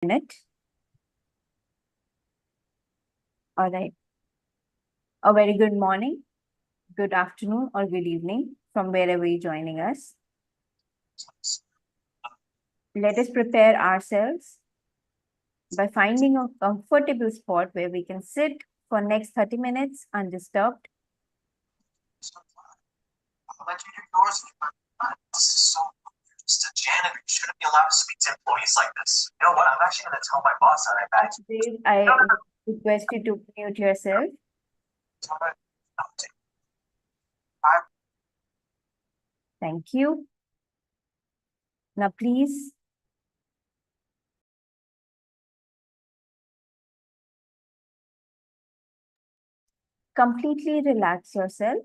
Minute. All right. A very good morning, good afternoon, or good evening from wherever you're joining us. Let us prepare ourselves by finding a comfortable spot where we can sit for next 30 minutes undisturbed. I'll let you do yours. This is so just a janitor. You shouldn't be allowed to speak to employees like this. You know what? I'm actually going to tell my boss that I back. I request you to mute yourself. Thank you. Now, please completely relax yourself.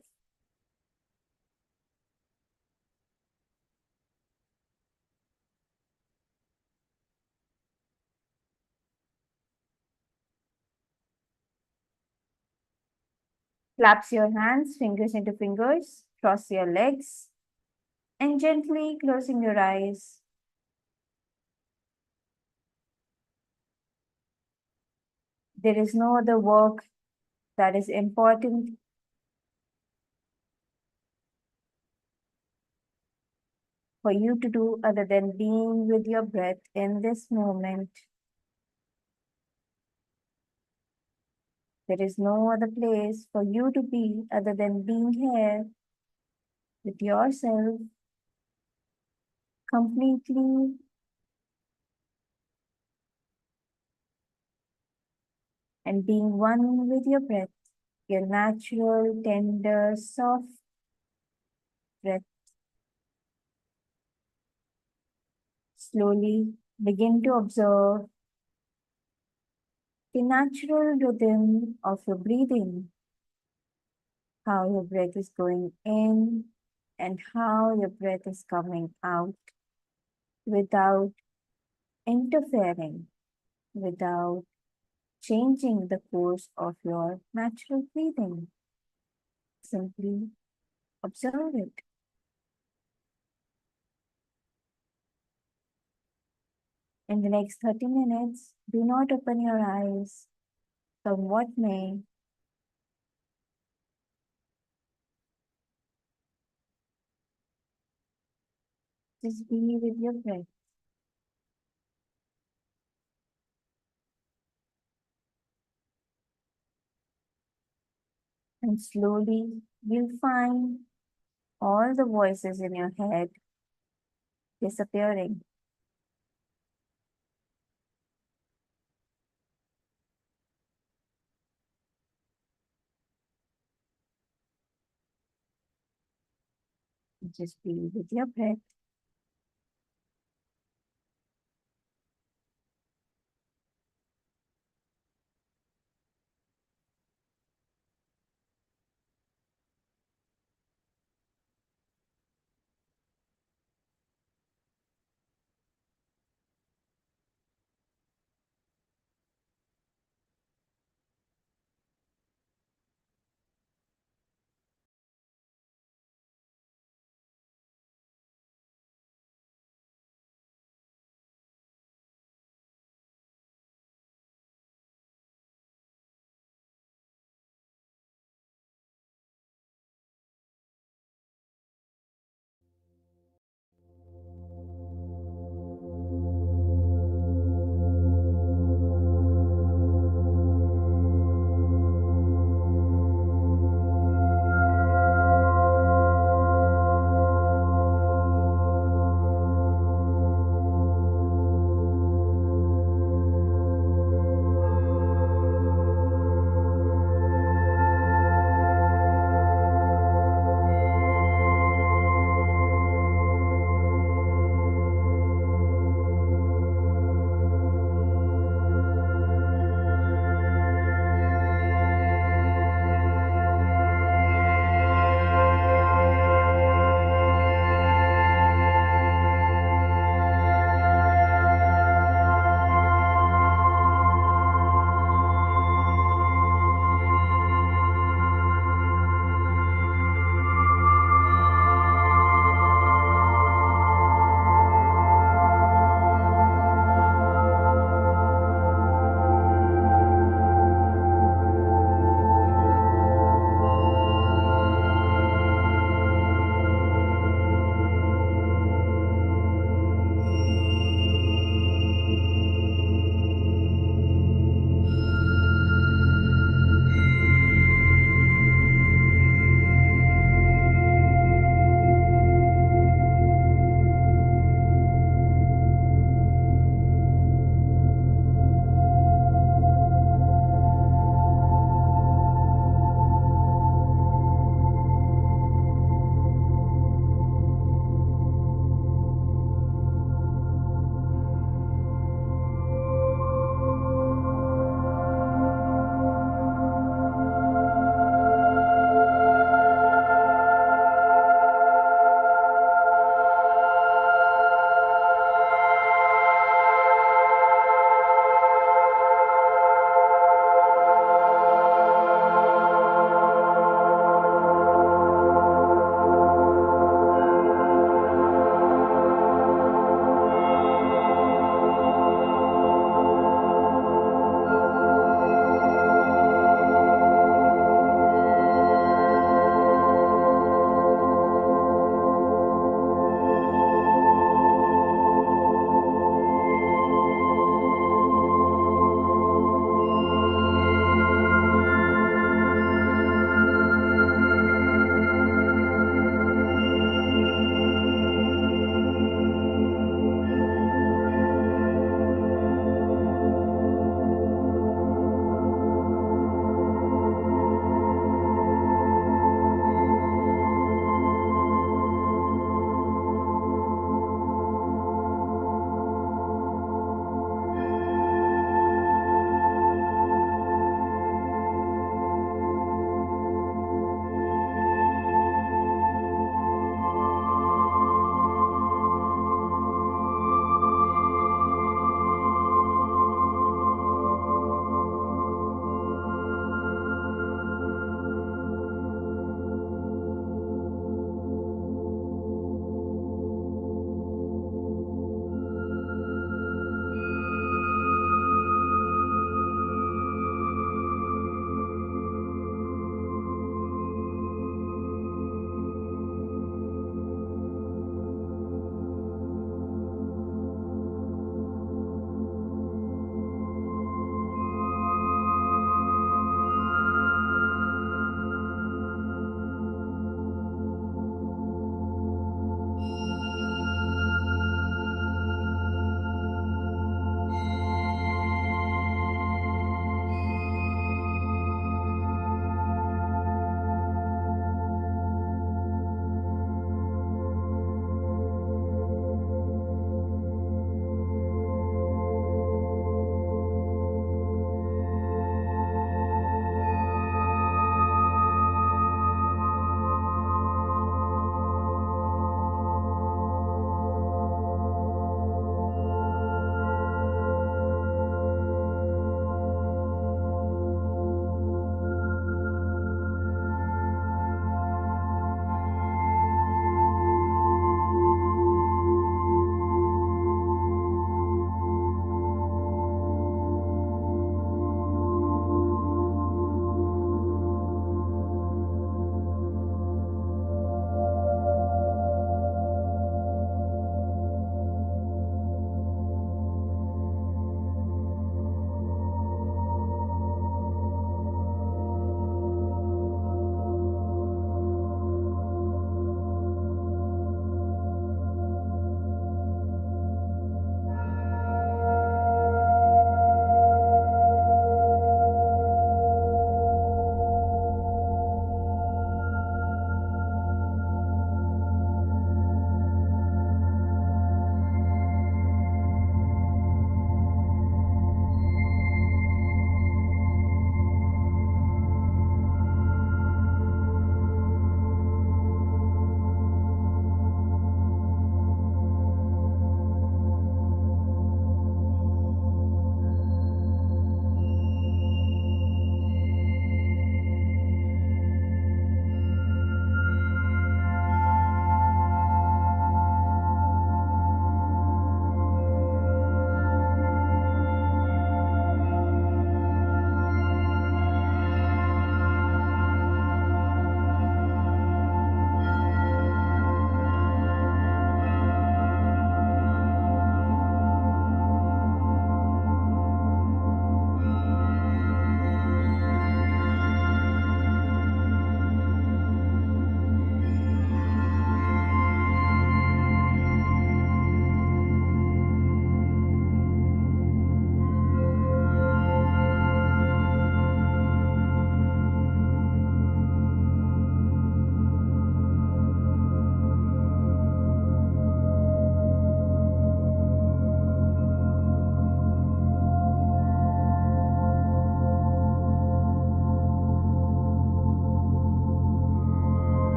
Clasp your hands, fingers into fingers, cross your legs, and gently closing your eyes. There is no other work that is important for you to do other than being with your breath in this moment. There is no other place for you to be other than being here with yourself completely and being one with your breath, your natural, tender, soft breath. Slowly begin to observe the natural rhythm of your breathing, how your breath is going in and how your breath is coming out without interfering, without changing the course of your natural breathing. Simply observe it. In the next 30 minutes, do not open your eyes. Come what may, just be with your breath. And slowly you'll find all the voices in your head disappearing. Just be with your breath.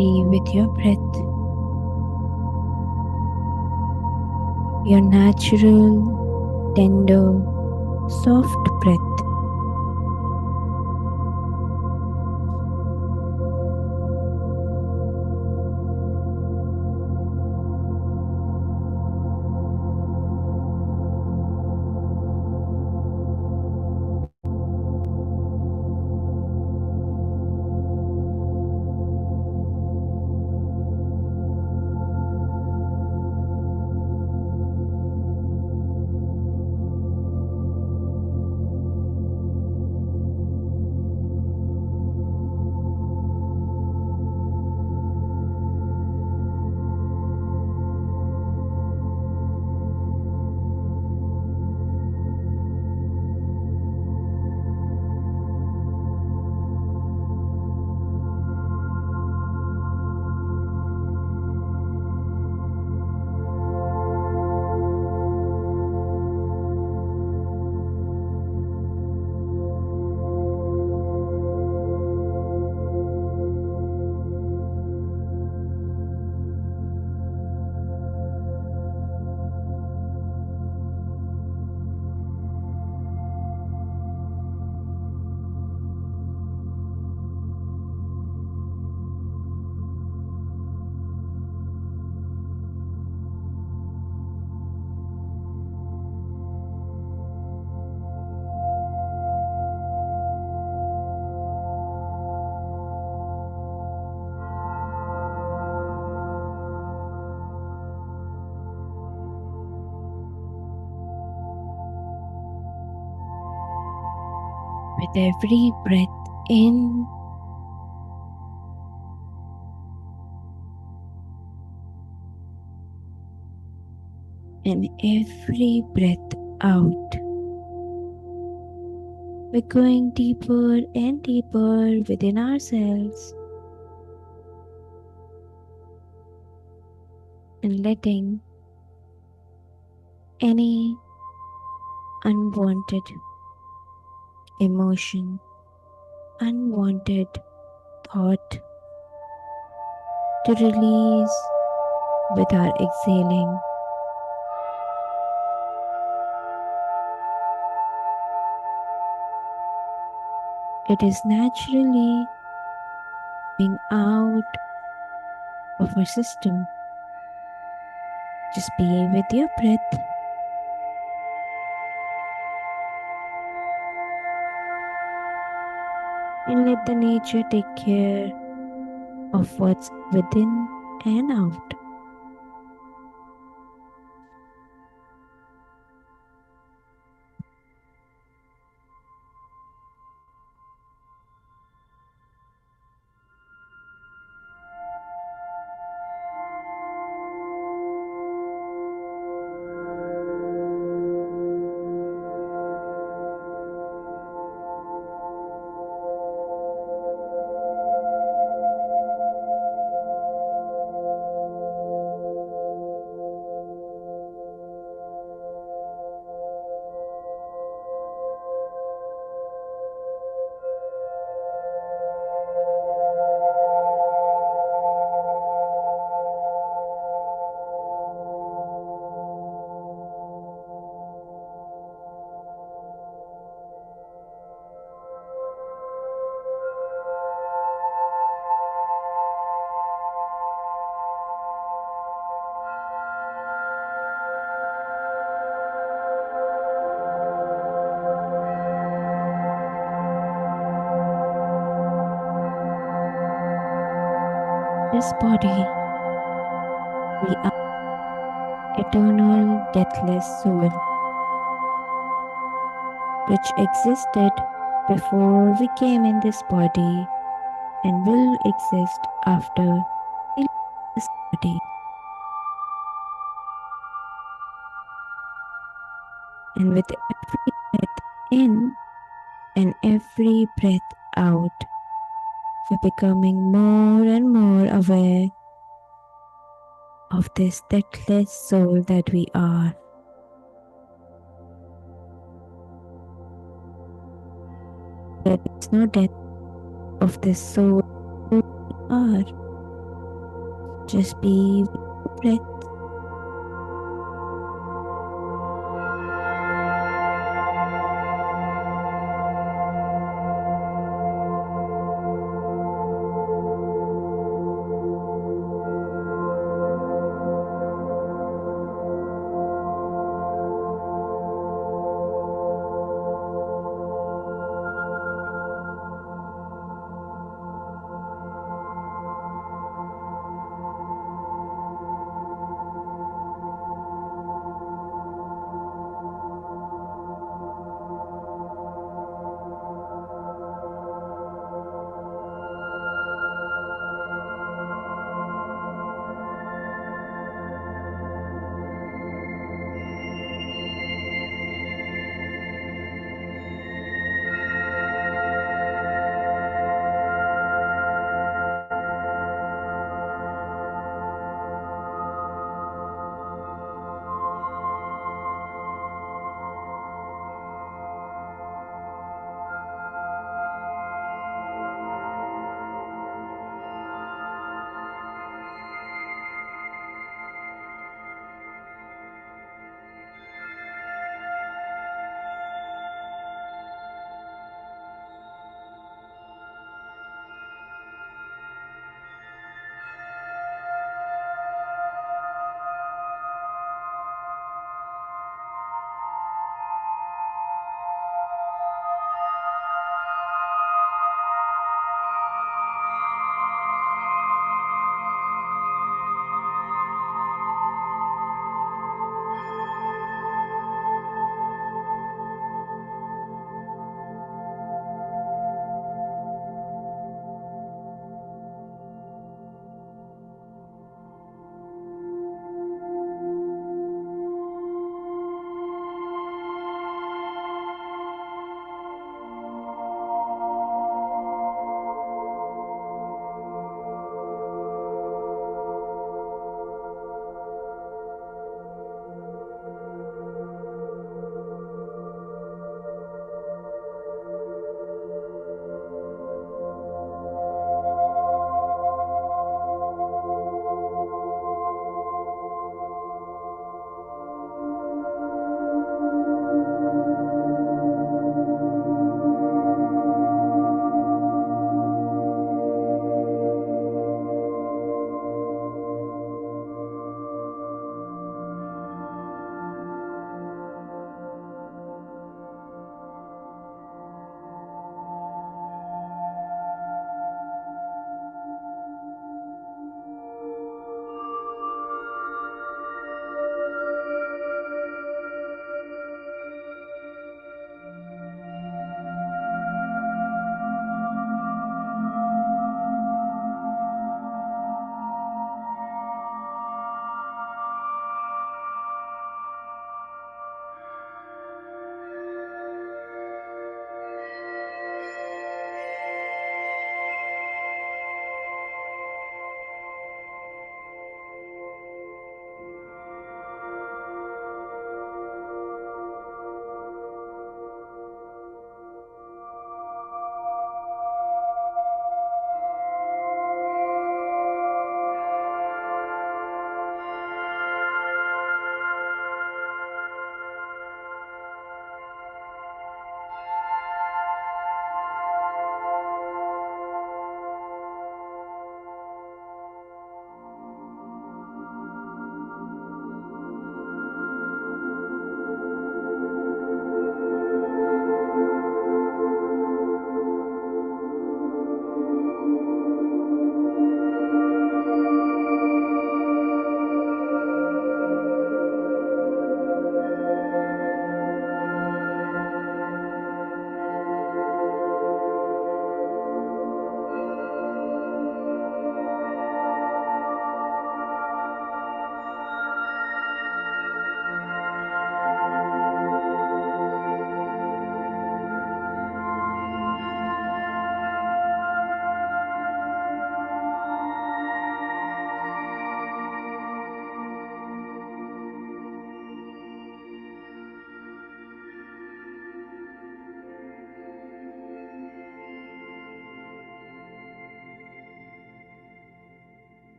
be with your breath, your natural, tender, soft breath. With every breath in, and every breath out, we're going deeper and deeper within ourselves and letting any unwanted emotion, unwanted thought to release with our exhaling. It is naturally being out of our system. Just be with your breath and let the nature take care of what's within and out. This body, we are eternal, deathless soul, which existed before we came in this body and will exist after we leave this body. And with every breath in and every breath out, we're becoming more and more aware of this deathless soul that we are. There is no death of this soul we are. Just be with your breath.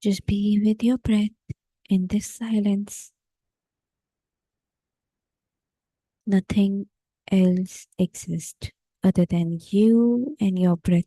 Just be with your breath in this silence. Nothing else exists other than you and your breath.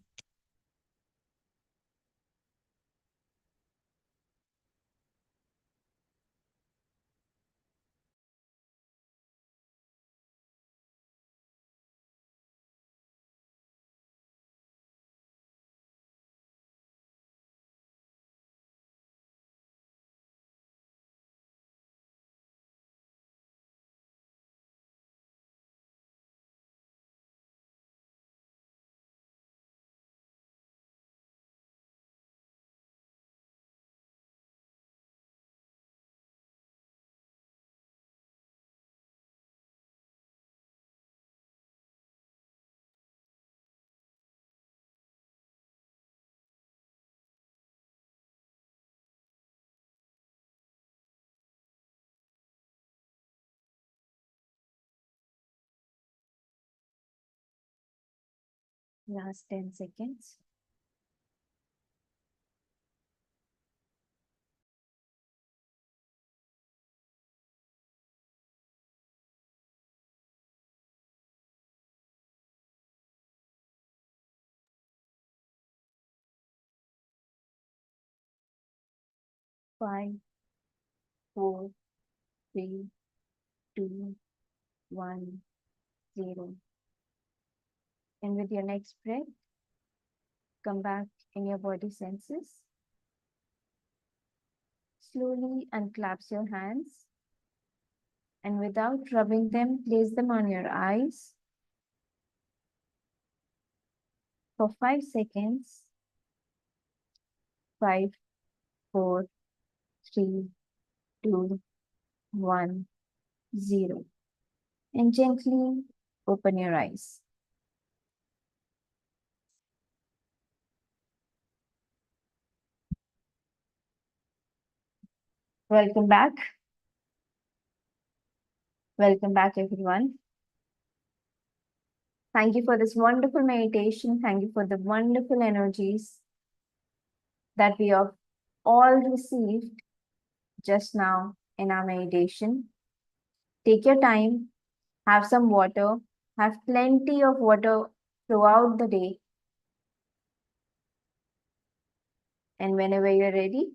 Last 10 seconds. 5, 4, 3, 2, 1, 0. And with your next breath, come back in your body senses. Slowly unclasp your hands, and without rubbing them, place them on your eyes for 5 seconds. 5, 4, 3, 2, 1, 0. And gently open your eyes. Welcome back. Welcome back, everyone. Thank you for this wonderful meditation. Thank you for the wonderful energies that we have all received just now in our meditation. Take your time, have some water, have plenty of water throughout the day. And whenever you're ready,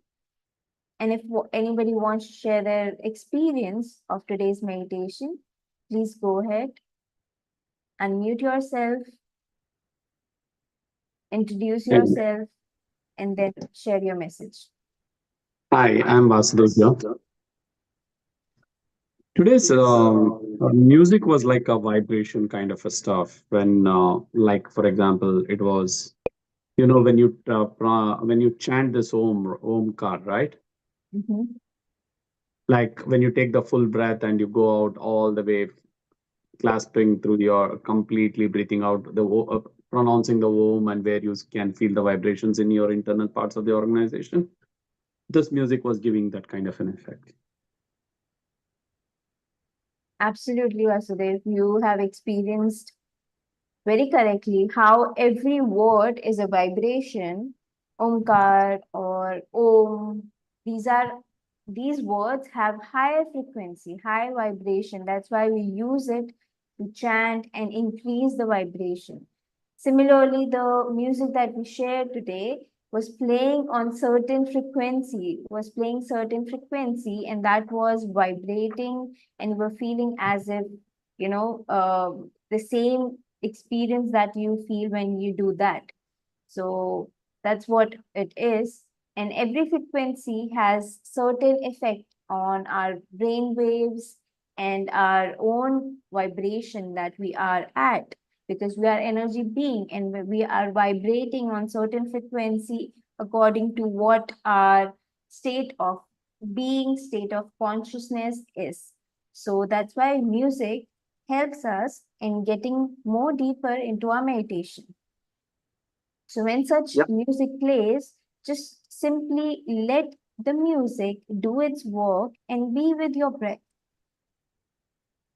and if anybody wants to share their experience of today's meditation, please go ahead, unmute yourself, introduce And yourself, and then share your message. hi, I'm Vasudev here. Today's music was like a vibration kind of a stuff. When, like for example, it was when you when you chant this Om card, right? Mhm. Like when you take the full breath and you go out all the way, clasping through your completely breathing out pronouncing the Om, and where you can feel the vibrations in your internal parts of the organization. This music was giving that kind of an effect. Absolutely, Vasudev. You have experienced very correctly how every word is a vibration. Omkar or Om. These words have higher frequency, high vibration. That's why we use it to chant and increase the vibration. Similarly, the music that we shared today was playing on certain frequency, and that was vibrating, and you were feeling as if, the same experience that you feel when you do that. So that's what it is. And every frequency has certain effect on our brain waves and our own vibration that we are at, because we are energy being and we are vibrating on certain frequency according to what our state of being, state of consciousness is. So that's why music helps us in getting more deeper into our meditation. So when such Yep. music plays, just simply let the music do its work and be with your breath.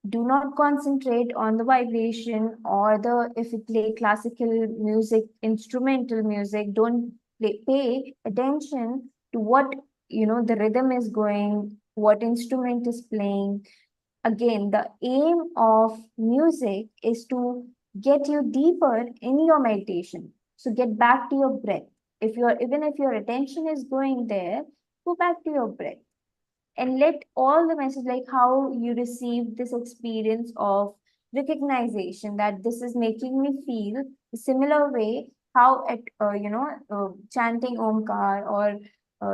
Do not concentrate on the vibration or the, if you play classical music, instrumental music, don't pay attention to what, the rhythm is going, what instrument is playing. Again, the aim of music is to get you deeper in your meditation. So get back to your breath. Even if your attention is going there, go back to your breath and let all the message, like how you receive this experience of recognition, that this is making me feel a similar way, how at chanting omkar or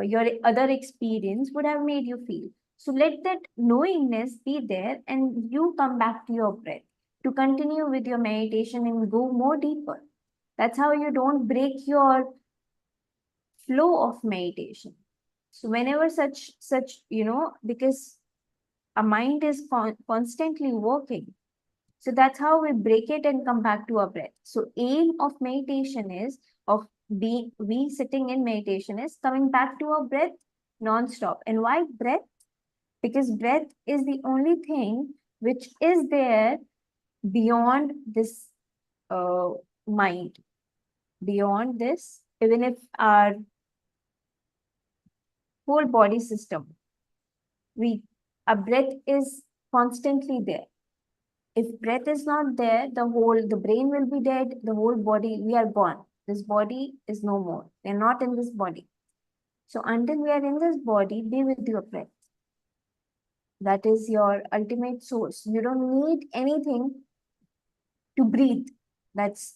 your other experience would have made you feel. So let that knowingness be there, and you come back to your breath to continue with your meditation and go more deeper. That's how you don't break your flow of meditation. So whenever such because our mind is constantly working, so that's how we break it and come back to our breath. So aim of meditation is, of being we sitting in meditation, is coming back to our breath non-stop. And why breath? Because breath is the only thing which is there beyond this uh, mind, beyond this, even if our whole body system, we our breath is constantly there. If breath is not there, the brain will be dead, the whole body, we are gone. This body is no more. We are not in this body. So until we are in this body, be with your breath. That is your ultimate source. You don't need anything to breathe. That's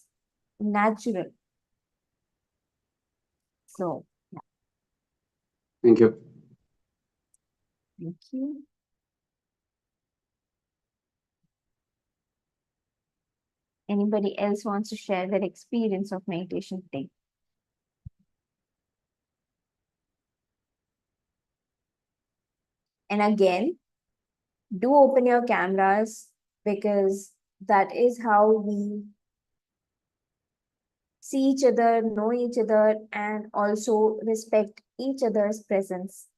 natural. So yeah, Thank you. thank you. Anybody else wants to share their experience of meditation today? And again, do open your cameras, because that is how we see each other, know each other, and also respect each other's presence.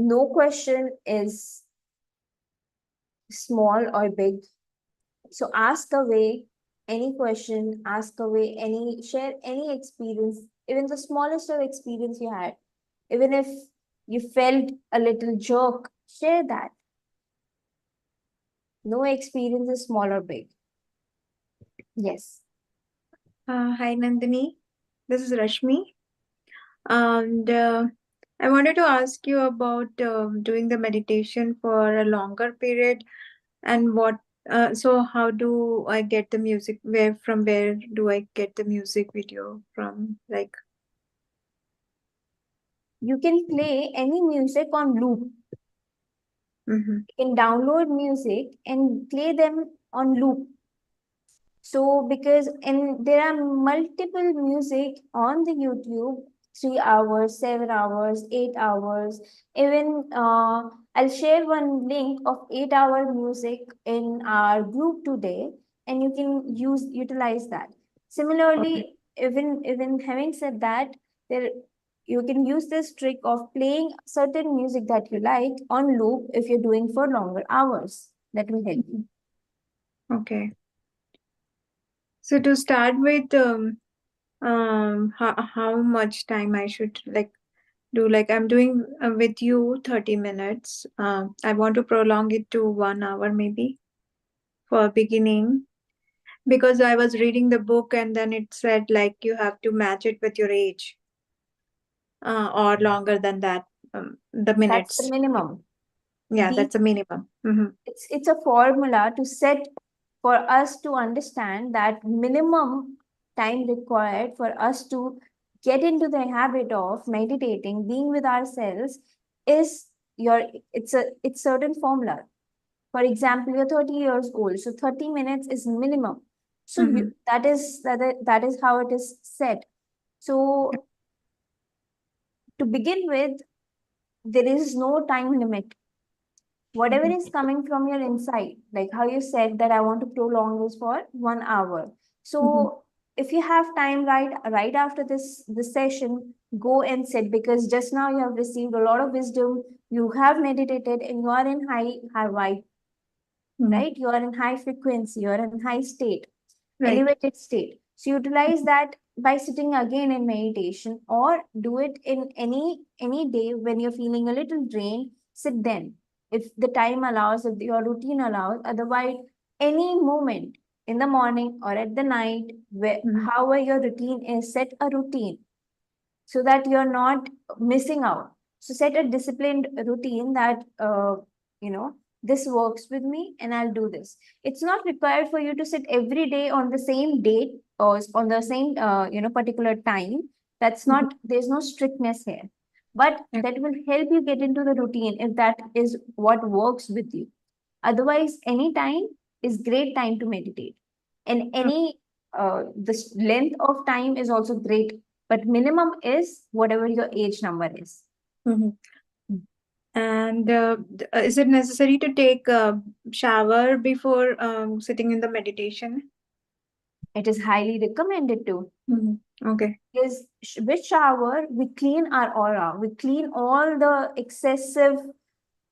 No question is small or big. So ask away any question, ask away any, share any experience, even the smallest of experience you had. Even if you felt a little jerk, share that. No experience is small or big. Yes. Hi, Nandini. This is Rashmi. And I wanted to ask you about doing the meditation for a longer period, and so how do I get the music? Where do I get the music video from? Like, You can play any music on loop. mm-hmm. You can download music and play them on loop. So because there are multiple music on the YouTube, 3 hours, 7 hours, 8 hours. Even I'll share one link of 8 hour music in our group today, and you can utilize that. Okay. Similarly, even having said that, there you can use this trick of playing certain music that you like on loop if you're doing for longer hours. That will help you. Okay. So to start with, how much time I should like do? Like I'm doing with you 30 minutes. I want to prolong it to 1 hour maybe for beginning, because I was reading the book and then it said like you have to match it with your age, or longer than that, the That's the minutes. minimum. Yeah, The that's a minimum. Mm-hmm. it's a formula to set for us to understand that minimum time required for us to get into the habit of meditating, being with ourselves, is your it's certain formula. For example, you're 30 years old, so 30 minutes is minimum. So Mm-hmm. that is how it is set. So to begin with, there is no time limit. Whatever Mm-hmm. is coming from your inside, like how you said that I want to prolong this for 1 hour. So Mm-hmm. if you have time, right after this session, go and sit, because just now you have received a lot of wisdom. You have meditated and you are in high vibe, Mm-hmm. right? You are in high frequency, you are in high state. Right. elevated state. So utilize that by sitting again in meditation, or do it in any day when you're feeling a little drained. Sit then, if the time allows, if your routine allows. Otherwise, any moment in the morning or at the night, where Mm-hmm. however your routine is, set a routine so that you're not missing out. So set a disciplined routine that this works with me and I'll do this. It's not required for you to sit every day on the same date or on the same particular time. That's Mm-hmm. not, there's no strictness here, but Yeah. that will help you get into the routine if that is what works with you. Otherwise, any time is great time to meditate, and any this length of time is also great, but minimum is whatever your age number is. Mm-hmm. And is it necessary to take a shower before sitting in the meditation? It is highly recommended to, Mm-hmm. Okay. because with shower we clean our aura, we clean all the excessive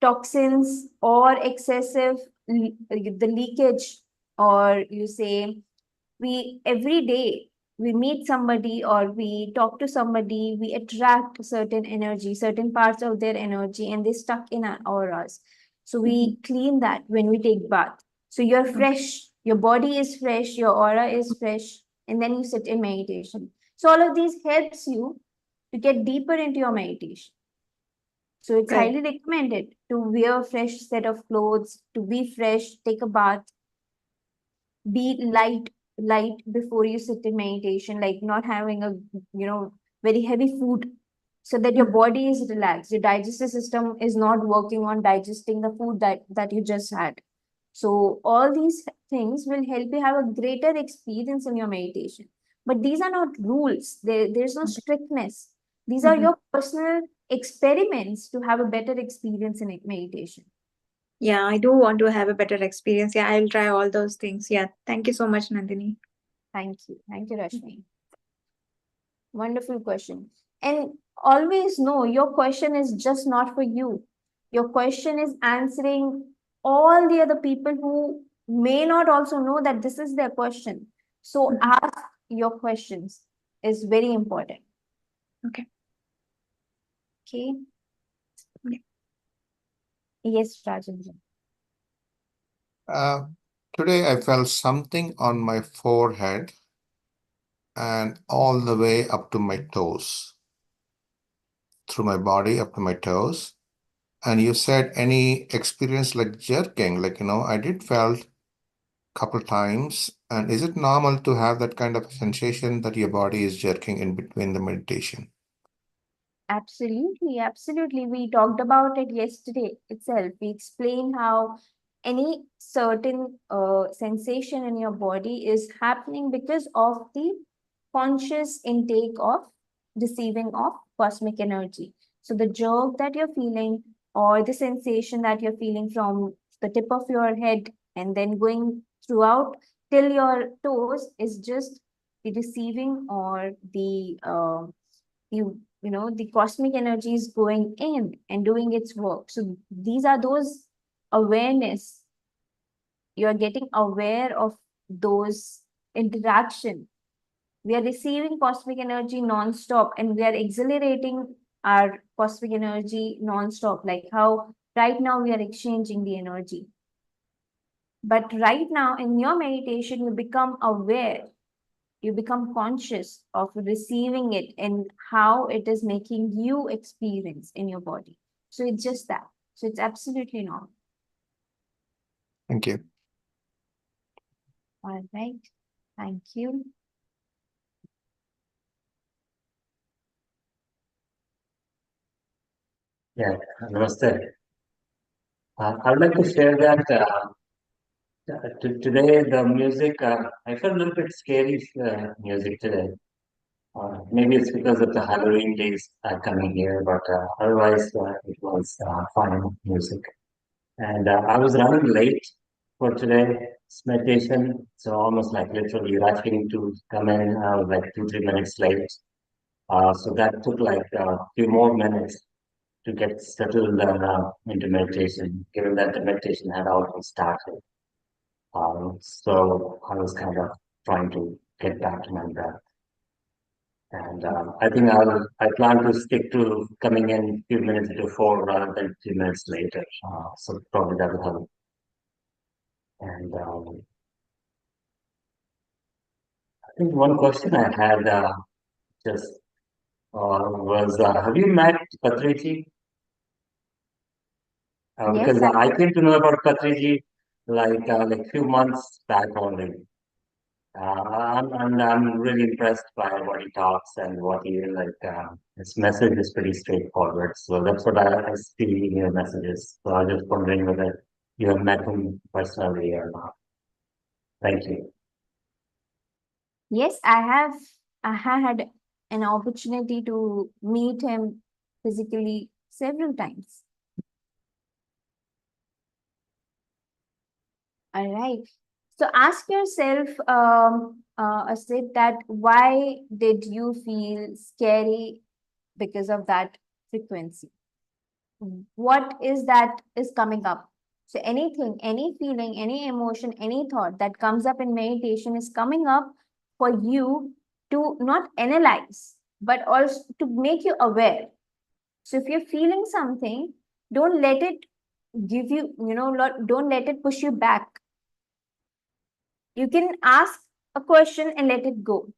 toxins or excessive the leakage, or you say, we every day we meet somebody or we talk to somebody, we attract certain energy, certain parts of their energy, and they stuck in our auras. So Mm-hmm. we clean that when we take bath. So you're Okay. fresh, your body is fresh, your aura is fresh, and then you sit in meditation. So all of these helps you to get deeper into your meditation. So it's Right. highly recommended to wear a fresh set of clothes, to be fresh, take a bath, be light before you sit in meditation, like not having a very heavy food, so that your Mm-hmm. body is relaxed, your digestive system is not working on digesting the food that you just had. So all these things will help you have a greater experience in your meditation. But these are not rules, there's no Okay. strictness. These are Mm-hmm. your personal experiments to have a better experience in meditation. Yeah, I do want to have a better experience. Yeah, I'll try all those things. Yeah. Thank you so much, Nandini. Thank you, Rashmi. Wonderful question. And always know your question is just not for you. Your question is answering all the other people who may not also know that this is their question. So Mhm. ask your questions is very important. Okay. Okay. Yeah. Yes, Rajendra. Uh, Today I felt something on my forehead and all the way up to my toes, through my body up to my toes. And you said any experience like jerking, like, I did felt couple times. And is it normal to have that kind of sensation that your body is jerking in between the meditation? Absolutely, absolutely. We talked about it yesterday itself. We explained how any certain sensation in your body is happening because of the conscious intake of receiving of cosmic energy. So the jerk that you're feeling, or the sensation that you're feeling from the tip of your head and then going throughout till your toes, is just the receiving or the cosmic energy is going in and doing its work. So these are those awareness. You are getting aware of those interaction. We are receiving cosmic energy non-stop, and we are accelerating our cosmic energy non-stop, like how right now we are exchanging the energy. But right now in your meditation, you become aware, you become conscious of receiving it and how it is making you experience in your body. So it's just that. So it's absolutely normal. Thank you. All right. Thank you. Yeah, namaste. I would like to share that today the music, I felt a little bit scary music today. Maybe it's because of the Halloween days coming here, but otherwise it was fine music. And I was running late for today's meditation, so almost like literally rushing to come in. I was like 2, 3 minutes late. So that took like a few more minutes to get settled into meditation, given that the meditation had already started. So I was kind of trying to get back to my breath. And I think I plan to stick to coming in a few minutes before rather than 2 minutes later. So probably that will help. And I think one question I had just was, have you met Patriji? Yes, Because I came to know about Patriji like few months back only. I'm really impressed by what he talks and what he his message is pretty straightforward. So that's what I see in your messages. So I was just wondering whether you have met him personally or not. Thank you. yes, I have. I had an opportunity to meet him physically several times. All right. So ask yourself, Asit, that why did you feel scary because of that frequency? What is that is coming up? So anything, any feeling, any emotion, any thought that comes up in meditation is coming up for you to not analyze, but also to make you aware. So if you're feeling something, don't let it give you, don't let it push you back. You can ask a question and let it go.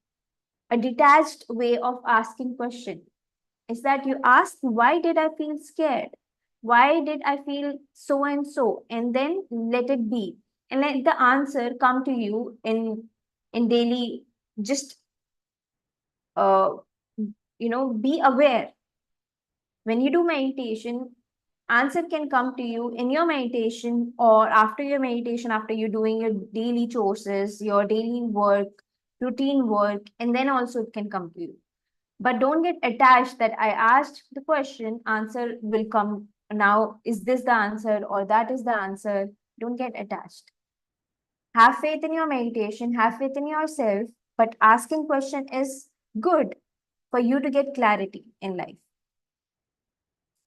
A detached way of asking question is that you ask, why did I feel scared? Why did I feel so and so? And then let it be. And let the answer come to you in daily, just uh be aware. When you do meditation, answer can come to you in your meditation or after your meditation, after you're doing your daily chores, your daily work, routine work, and then also it can come to you. But don't get attached that I asked the question, answer will come now. Is this the answer or that is the answer? Don't get attached. Have faith in your meditation, have faith in yourself, but asking question is good for you to get clarity in life.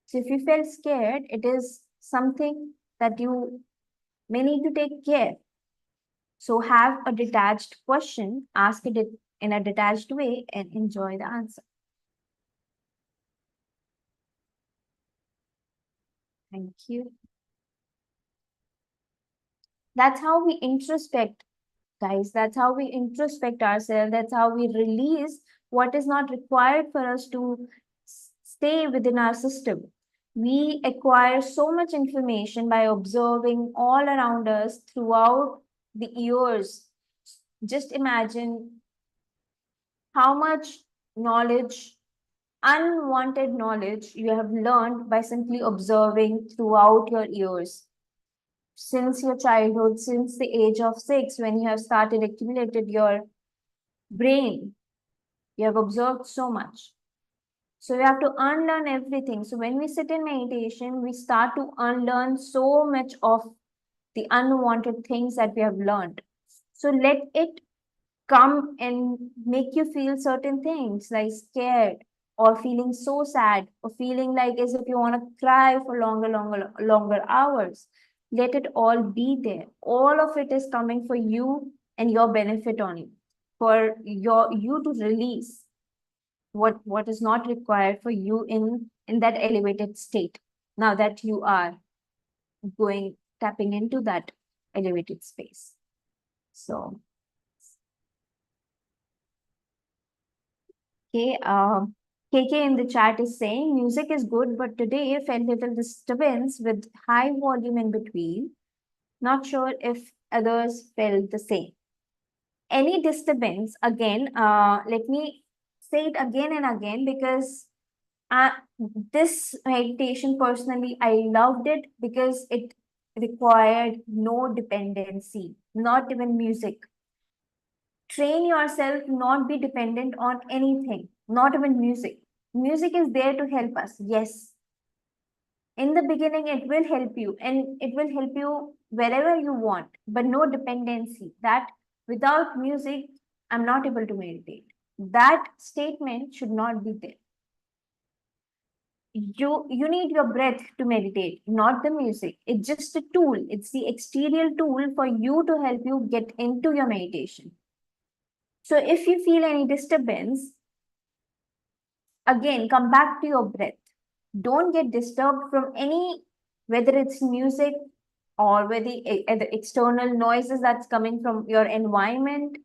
So if you feel scared, it is something that you may need to take care. So have a detached question, ask it in a detached way, and enjoy the answer. Thank you. That's how we introspect, guys. That's how we introspect ourselves. That's how we release what is not required for us to stay within our system. We acquire so much information by observing all around us throughout the years. Just imagine how much knowledge, unwanted knowledge, you have learned by simply observing throughout your years. Since your childhood, since the age of 6, when you have started accumulated your brain, you have observed so much. So you have to unlearn everything. So when we sit in meditation, we start to unlearn so much of the unwanted things that we have learned. So let it come and make you feel certain things like scared or feeling so sad or feeling like as if you want to cry for longer hours. Let it all be there. All of it is coming for you and your benefit only, for you to release what is not required for you in that elevated state, now that you are going tapping into that elevated space. So okay, KK in the chat is saying music is good, but today I felt little disturbance with high volume in between. Not sure if others felt the same. Any disturbance, again, let me say it again and again, because this meditation personally, I loved it because it required no dependency, not even music. Train yourself, not be dependent on anything, not even music. Music is there to help us, yes. In the beginning, it will help you and it will help you wherever you want, but no dependency. That without music, I'm not able to meditate. That statement should not be there. You need your breath to meditate, not the music. It's just a tool. It's the exterior tool for you to help you get into your meditation. So if you feel any disturbance, again, come back to your breath. Don't get disturbed from any, whether it's music or whether the external noises that's coming from your environment,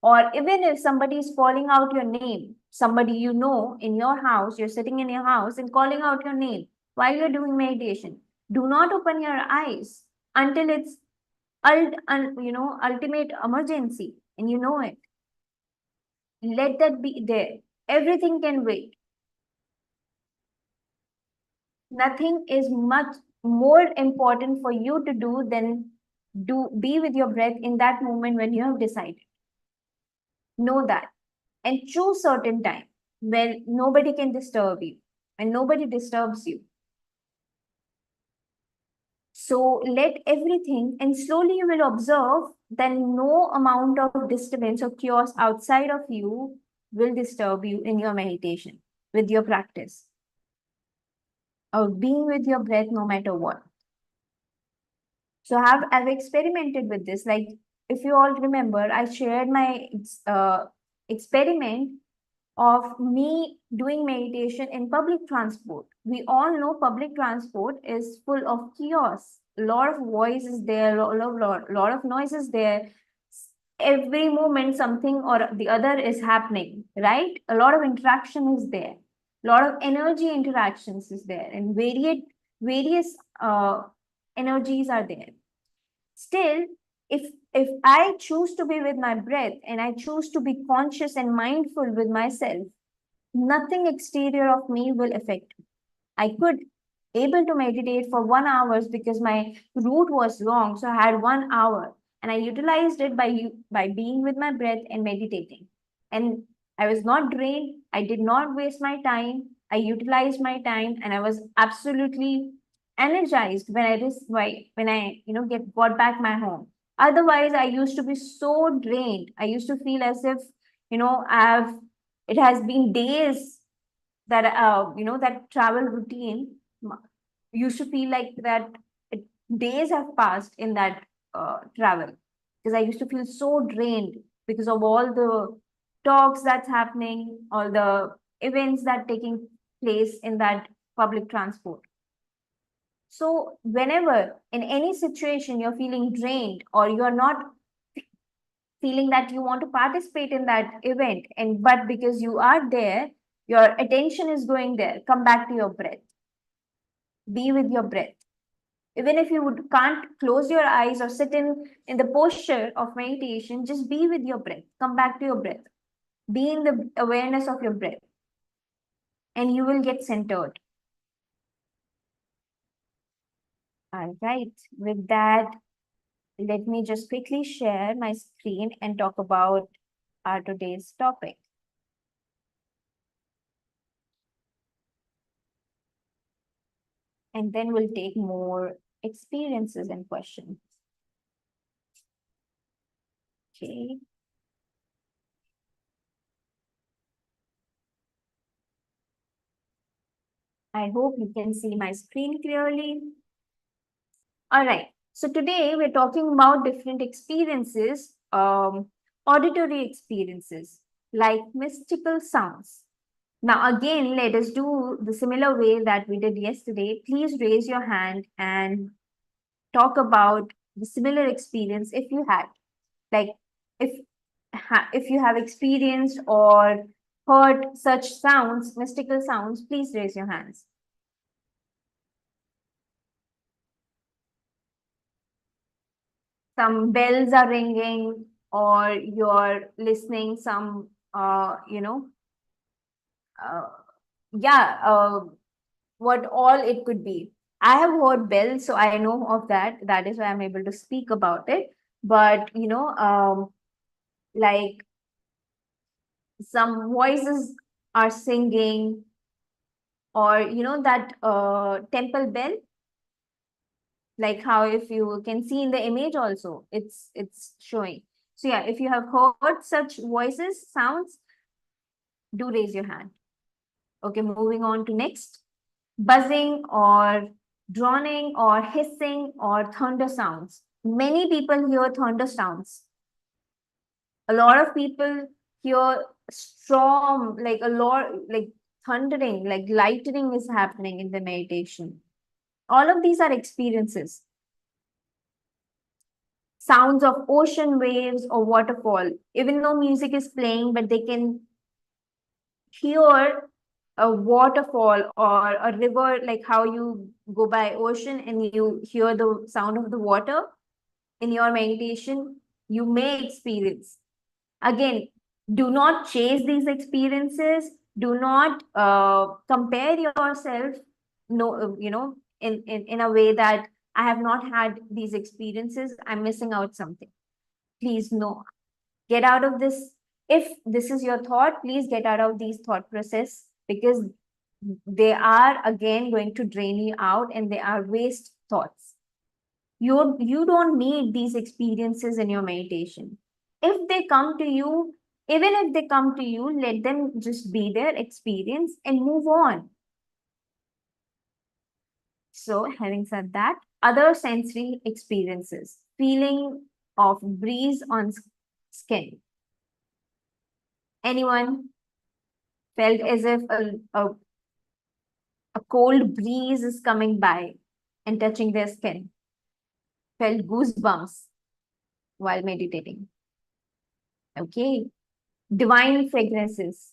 or even if somebody is calling out your name, somebody you know in your house, you're sitting in your house and calling out your name while you're doing meditation. Do not open your eyes until it's ultimate emergency and you know it. Let that be there. Everything can wait. Nothing is much more important for you to do than be with your breath in that moment when you have decided. Know that and choose certain time when nobody can disturb you and nobody disturbs you. So let everything, and slowly you will observe that no amount of disturbance or chaos outside of you will disturb you in your meditation with your practice of being with your breath no matter what. So I've experimented with this. Like if you all remember, I shared my experiment of me doing meditation in public transport. We all know public transport is full of chaos. A lot of voice is there, lot of noise is there. Every moment something or the other is happening, right? A lot of interaction is there. A lot of energy interactions is there, and various energies are there. Still, if I choose to be with my breath and I choose to be conscious and mindful with myself, nothing exterior of me will affect me. I could able to meditate for 1 hour because my route was long. So I had 1 hour and I utilized it by being with my breath and meditating. And I was not drained. I did not waste my time. I utilized my time and I was absolutely energized when I got back my home. Otherwise, I used to be so drained. I used to feel as if, I've it has been days that that travel routine used to feel like that it, days have passed in that travel, because I used to feel so drained because of all the talks that's happening, all the events that taking place in that public transport. So whenever in any situation you're feeling drained or you're not feeling that you want to participate in that event, and but because you are there, your attention is going there, come back to your breath. Be with your breath. Even if can't close your eyes or sit in the posture of meditation, just be with your breath. Come back to your breath. Be in the awareness of your breath, and you will get centered. All right. With that, let me just quickly share my screen and talk about our today's topic. And then we'll take more experiences and questions. Okay. I hope you can see my screen clearly. All right. So today we're talking about different experiences, auditory experiences, like mystical sounds. Now, again, let us do the similar way that we did yesterday. Please raise your hand and talk about the similar experience if you had. Like, if if you have experienced or heard such sounds, mystical sounds, please raise your hands. Some bells are ringing, or you're listening some uh, yeah what all it could be. I have heard bells, so I know of that. That is why I'm able to speak about it. But like some voices are singing, or that temple bell, like how if you can see in the image also, it's showing. So yeah, if you have heard such voices, sounds, do raise your hand. Okay, moving on to next. Buzzing or droning or hissing or thunder sounds. Many people hear thunder sounds. A lot of people hear storm, like a lot, like thundering, like lightning is happening in the meditation. All of these are experiences. Sounds of ocean waves or waterfall, even though music is playing, but they can hear a waterfall or a river, like how you go by ocean and you hear the sound of the water in your meditation, you may experience. Again, do not chase these experiences. Do not compare yourself, no, in a way that I have not had these experiences, I'm missing out something. Please, no. Get out of this. If this is your thought, please get out of these thought process, because they are again going to drain you out and they are waste thoughts. You don't need these experiences in your meditation. If they come to you, even if they come to you, let them just be their experience and move on. So, having said that, other sensory experiences, feeling of breeze on skin. Anyone felt as if a cold breeze is coming by and touching their skin? Felt goosebumps while meditating. Okay. Divine fragrances.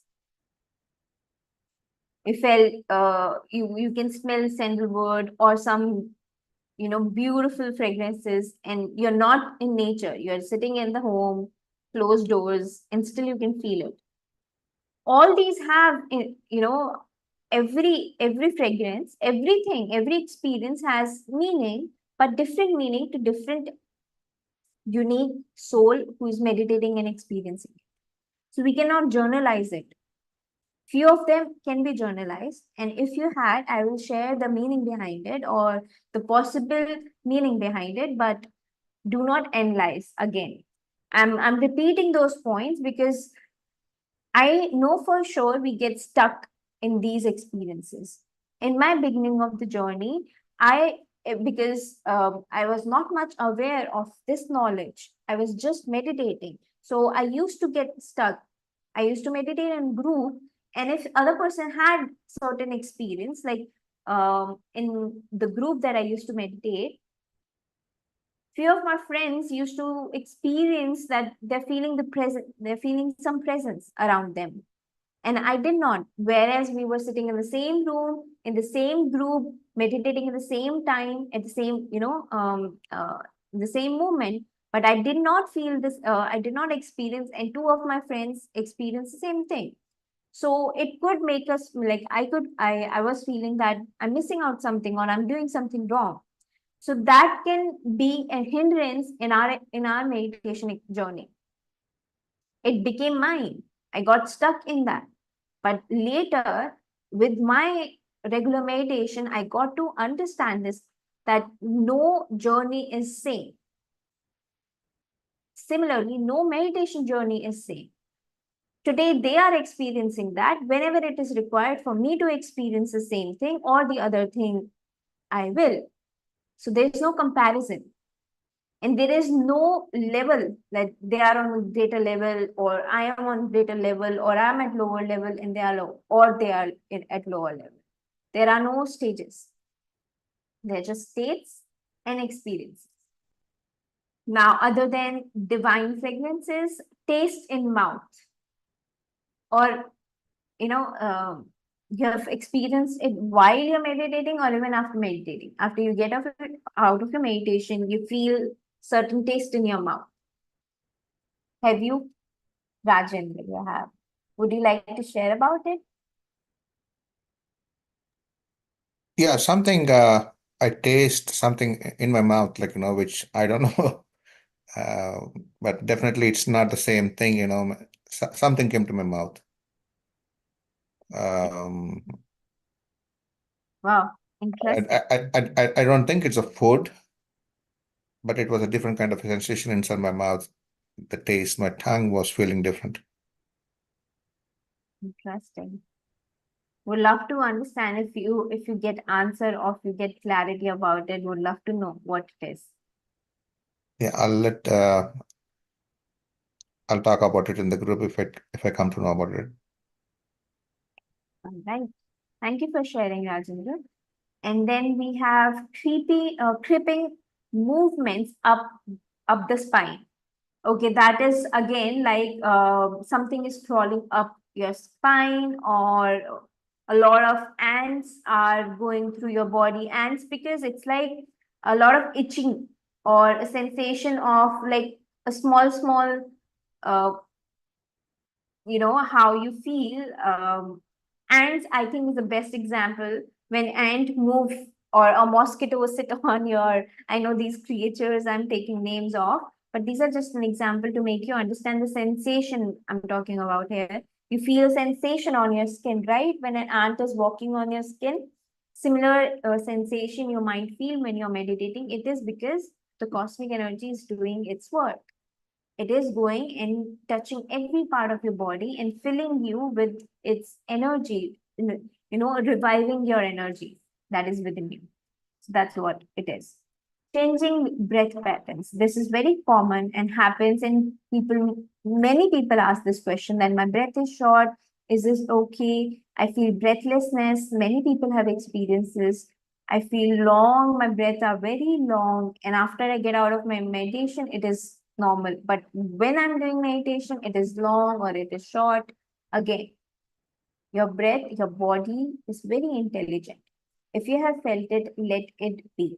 You felt you can smell sandalwood or some beautiful fragrances, and you're not in nature, you're sitting in the home, closed doors, and still you can feel it. All these have every fragrance, everything, every experience has meaning, but different meaning to different unique soul who is meditating and experiencing it. So we cannot journalize it. Few of them can be journalized, and if you had, I will share the meaning behind it or the possible meaning behind it, but do not analyze again. I'm repeating those points because I know for sure we get stuck in these experiences. In my beginning of the journey, because I was not much aware of this knowledge, I was just meditating. So I used to get stuck. I used to meditate in group, and if other person had certain experience, like in the group that I used to meditate, few of my friends used to experience that they're feeling some presence around them, and I did not. Whereas we were sitting in the same room, in the same group, meditating at the same time, at the same, the same moment. But I did not feel this, I did not experience, and two of my friends experienced the same thing. So it could make us like, I was feeling that I'm missing out something or I'm doing something wrong. So that can be a hindrance in our meditation journey. It became mine. I got stuck in that. But later, with my regular meditation, I got to understand this, that no journey is same. Similarly, no meditation journey is same. Today, they are experiencing that. Whenever it is required for me to experience the same thing or the other thing, I will. So there's no comparison. And there is no level, like they are on greater level, or I am on greater level, or I'm at lower level and they are low, or they are at lower level. There are no stages. They're just states and experiences. Now, other than divine fragrances, taste in mouth, or you have experienced it while you're meditating or even after meditating. After you get out of your meditation, you feel certain taste in your mouth. Have you, Rajan? You have. Would you like to share about it? Yeah, something I taste something in my mouth, like, which I don't know. Uh, but definitely it's not the same thing, something came to my mouth. Um, Wow, I, interesting. I don't think it's a food, but it was a different kind of sensation inside my mouth. The taste, my tongue was feeling different. Interesting. Would love to understand if you get answer or if you get clarity about it. Would love to know what it is. Yeah, I'll talk about it in the group if I come to know about it. All right. Thank you for sharing, Rajendra. And then we have creeping movements up the spine. Okay, that is again like something is crawling up your spine, or a lot of ants are going through your body. Ants, because it's like a lot of itching or a sensation of like a small uh, how you feel. Ants, I think, is the best example. When ant move or a mosquito sit on your, I know these creatures I'm taking names of, but these are just an example to make you understand the sensation I'm talking about here. You feel sensation on your skin, right? When an ant is walking on your skin, similar sensation you might feel when you're meditating. It is because the cosmic energy is doing its work. It is going and touching every part of your body and filling you with its energy, reviving your energy that is within you. So that's what it is. Changing breath patterns. This is very common and happens in people. Many people ask this question that my breath is short. Is this okay? I feel breathlessness. Many people have experiences. I feel long, my breath are very long. And after I get out of my meditation, it is normal. But when I'm doing meditation, it is long or it is short. Again, your breath, your body is very intelligent. If you have felt it, let it be.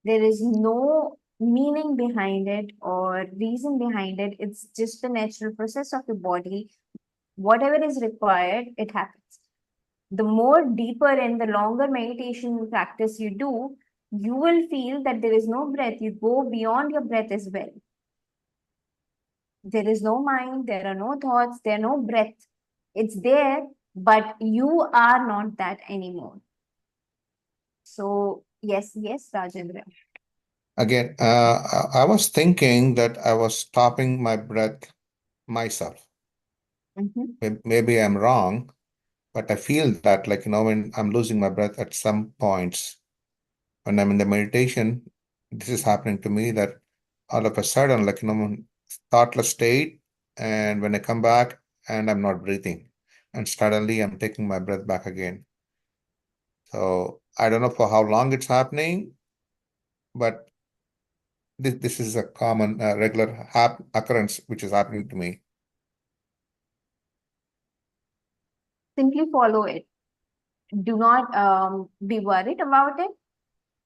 There is no meaning behind it or reason behind it. It's just the natural process of the body. Whatever is required, it happens. The more deeper and the longer meditation practice you do, you will feel that there is no breath. You go beyond your breath as well. There is no mind, there are no thoughts, there are no breath. It's there, but you are not that anymore. So, yes, Rajendra. Again, I was thinking that I was stopping my breath myself. Maybe I'm wrong, but I feel that, like, when I'm losing my breath at some points, when I'm in the meditation, this is happening to me, that all of a sudden, like, thoughtless state, and when I come back and I'm not breathing, and suddenly I'm taking my breath back again. So I don't know for how long it's happening, but this is a common, regular occurrence which is happening to me. Simply follow it. Do not be worried about it.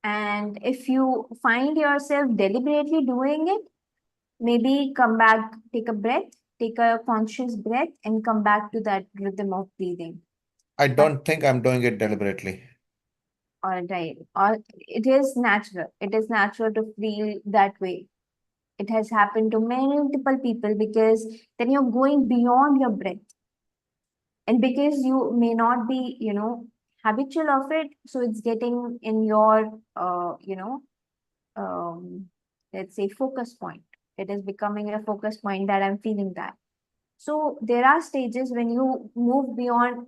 And if you find yourself deliberately doing it, maybe come back, take a breath, take a conscious breath, and come back to that rhythm of breathing. I don't think I'm doing it deliberately. All right. Or it is natural. It is natural to feel that way. It has happened to multiple people because then you're going beyond your breath. And because you may not be, habitual of it, so it's getting in your, um, let's say, focus point. It is becoming a focus point that I'm feeling that. So there are stages when you move beyond.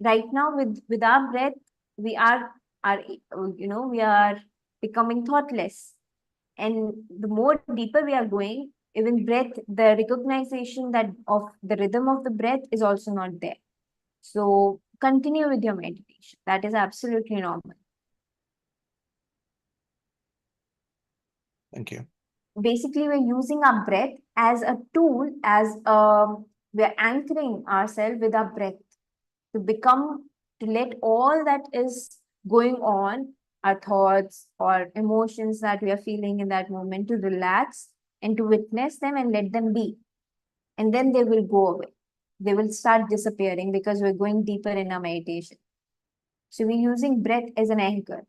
Right now, with our breath, we are we are becoming thoughtless, and the more deeper we are going, even breath, the recognition that of the rhythm of the breath is also not there. So continue with your meditation. That is absolutely normal. Thank you. Basically, we're using our breath as a tool, we're anchoring ourselves with our breath to become, to let all that is going on, our thoughts or emotions that we are feeling in that moment, to relax and to witness them and let them be. And then they will go away. They will start disappearing because we're going deeper in our meditation. So we're using breath as an anchor.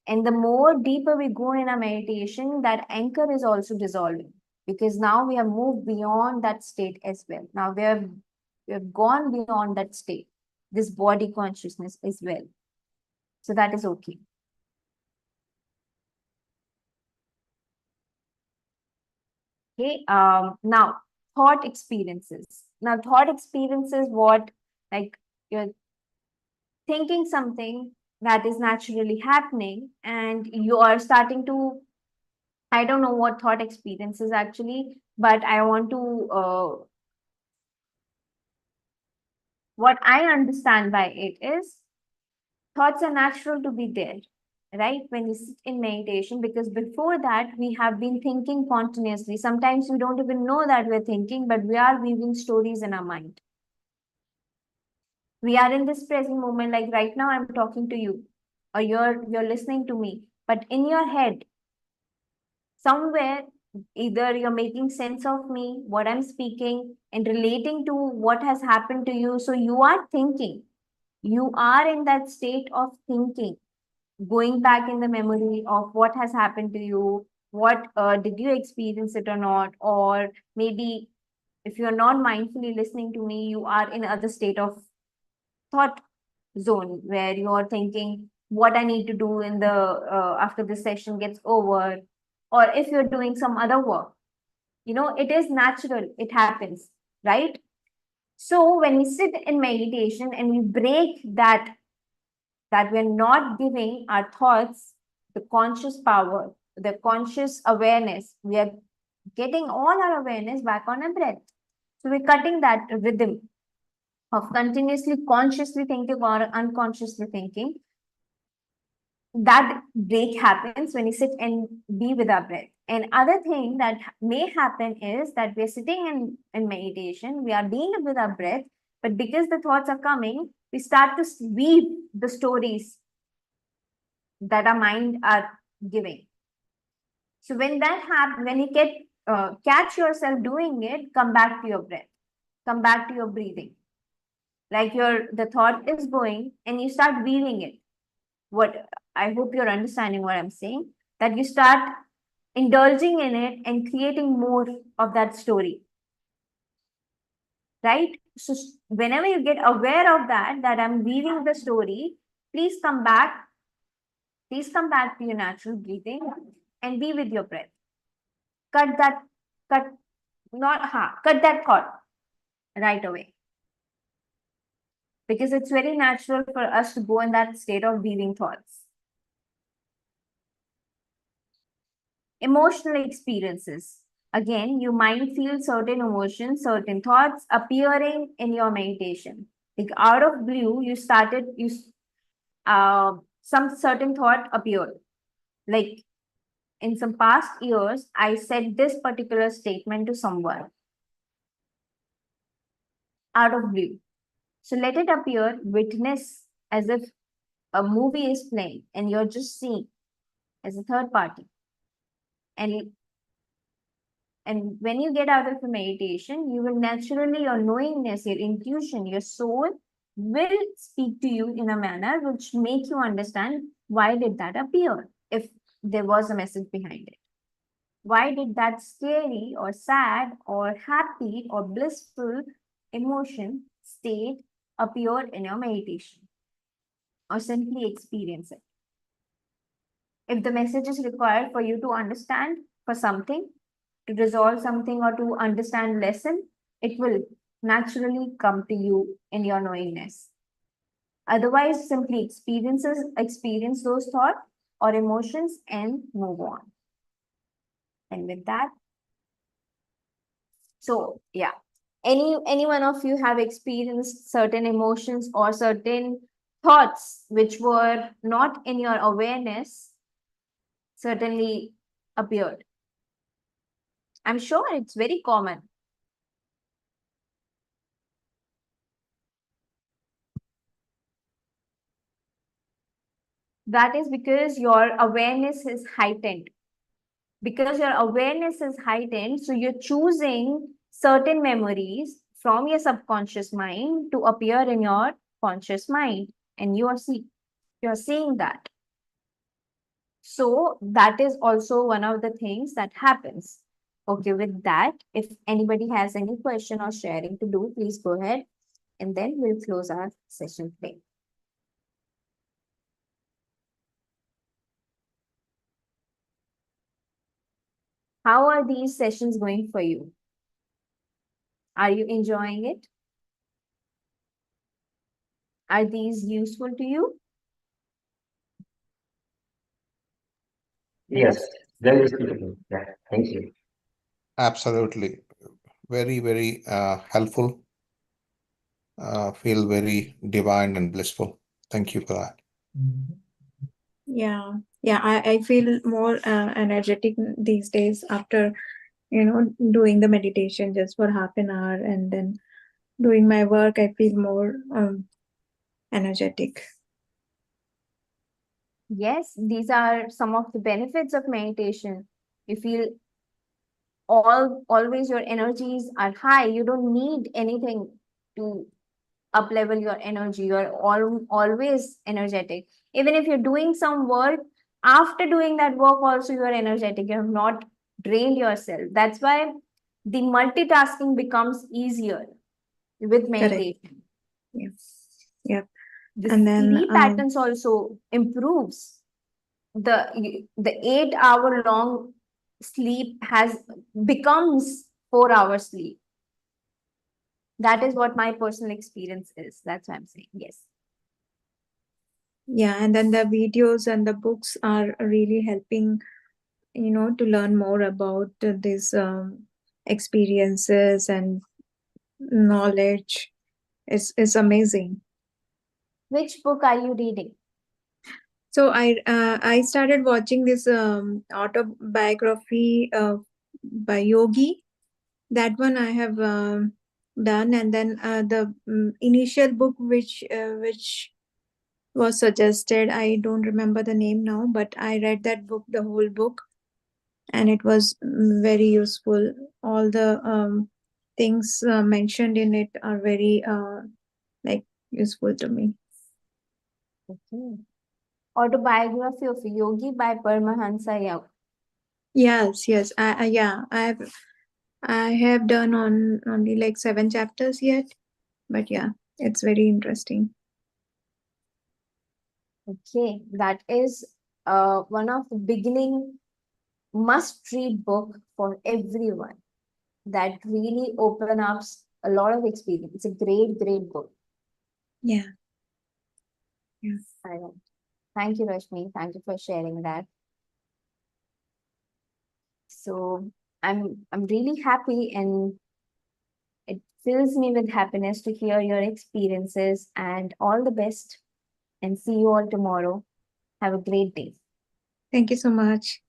And the more deeper we go in our meditation, that anchor is also dissolving, because now we have moved beyond that state as well. Now we have gone beyond that state, this body consciousness as well. So that is okay. Okay. Now thought experiences. Now thought experiences, what, like, you're thinking something that is naturally happening, and you are starting to I don't know what thought experience is actually, but I want to, what I understand by it is thoughts are natural to be there, right? When you sit in meditation, because before that, we have been thinking continuously. Sometimes we don't even know that we're thinking, but we are weaving stories in our mind. We are in this present moment, like right now, I'm talking to you, or you're listening to me, but in your head, somewhere, either you're making sense of me, what I'm speaking, and relating to what has happened to you. So you are thinking, you are in that state of thinking, going back in the memory of what has happened to you, what did you experience it or not, or maybe if you're not mindfully listening to me, you are in other state of thought zone where you're thinking what I need to do in the after this session gets over, or if you're doing some other work. It is natural, it happens, right? So when we sit in meditation and we break that we're not giving our thoughts the conscious power, the conscious awareness, we are getting all our awareness back on our breath. So we're cutting that rhythm of continuously consciously thinking or unconsciously thinking. That break happens when we sit and be with our breath. And other thing that may happen is that we're sitting in meditation, we are being with our breath, but because the thoughts are coming, we start to weave the stories that our mind are giving. So when that happens, when you catch yourself doing it, come back to your breath, come back to your breathing. Like the thought is going and you start weaving it. What I hope you're understanding what I'm saying, that you start indulging in it and creating more of that story. Right? So whenever you get aware of that I'm weaving the story, please come back. Please come back to your natural breathing and be with your breath. Cut that, cut, not cut that thought right away. Because it's very natural for us to go in that state of weaving thoughts. Emotional experiences. Again, you might feel certain emotions, certain thoughts appearing in your meditation. Like out of blue, some certain thought appeared. Like in some past years, I said this particular statement to someone out of blue. So let it appear, witness as if a movie is playing and you're just seeing as a third party. And when you get out of the meditation, you will naturally, your knowingness, your intuition, your soul will speak to you in a manner which make you understand why did that appear, if there was a message behind it. Why did that scary or sad or happy or blissful emotion state appear in your meditation? Or simply experience it. If the message is required for you to understand for something, to resolve something or to understand lesson, it will naturally come to you in your knowingness. Otherwise, simply experience those thoughts or emotions and move on. And with that, so yeah, any one of you have experienced certain emotions or certain thoughts which were not in your awareness certainly appeared. I'm sure it's very common. That is because your awareness is heightened. Because your awareness is heightened, so you're choosing certain memories from your subconscious mind to appear in your conscious mind, and you're seeing that. So that is also one of the things that happens. Okay, with that, if anybody has any question or sharing to do, please go ahead, and then we'll close our session today. How are these sessions going for you? Are you enjoying it? Are these useful to you? Yes. Very suitable. Yeah, thank you. Absolutely. Very, very helpful. Feel very divine and blissful. Thank you for that. Yeah, yeah. I feel more energetic these days after doing the meditation just for half an hour, and then doing my work. I feel more energetic. Yes, these are some of the benefits of meditation. You feel always your energies are high. You don't need anything to up level your energy. You're always energetic. Even if you're doing some work, after doing that work also you are energetic. You have not drained yourself. That's why the multitasking becomes easier with Correct. meditation. Yeah. Yep. The And then sleep patterns also improves. The 8 hour long sleep has becomes 4 hour sleep. That is what my personal experience is. That's why I'm saying yes. yeah, and then the videos and the books are really helping to learn more about these experiences and knowledge. Is amazing. Which book are you reading? So I started watching this autobiography by Yogi. That one I have done, and then the initial book which was suggested. I don't remember the name now, but I read that book, the whole book, and it was very useful. All the things mentioned in it are very like useful to me. Okay. Autobiography of Yogi by Paramahansa Yogi. Yes. Yeah, I have done on only like 7 chapters yet, but yeah, it's very interesting. Okay, that is one of the beginning must read book for everyone. That really open up a lot of experience. It's a great book. Yeah. Yeah. I know. Thank you, Rashmi. Thank you for sharing that. So I'm really happy, and it fills me with happiness to hear your experiences, and all the best, and see you all tomorrow. Have a great day. Thank you so much.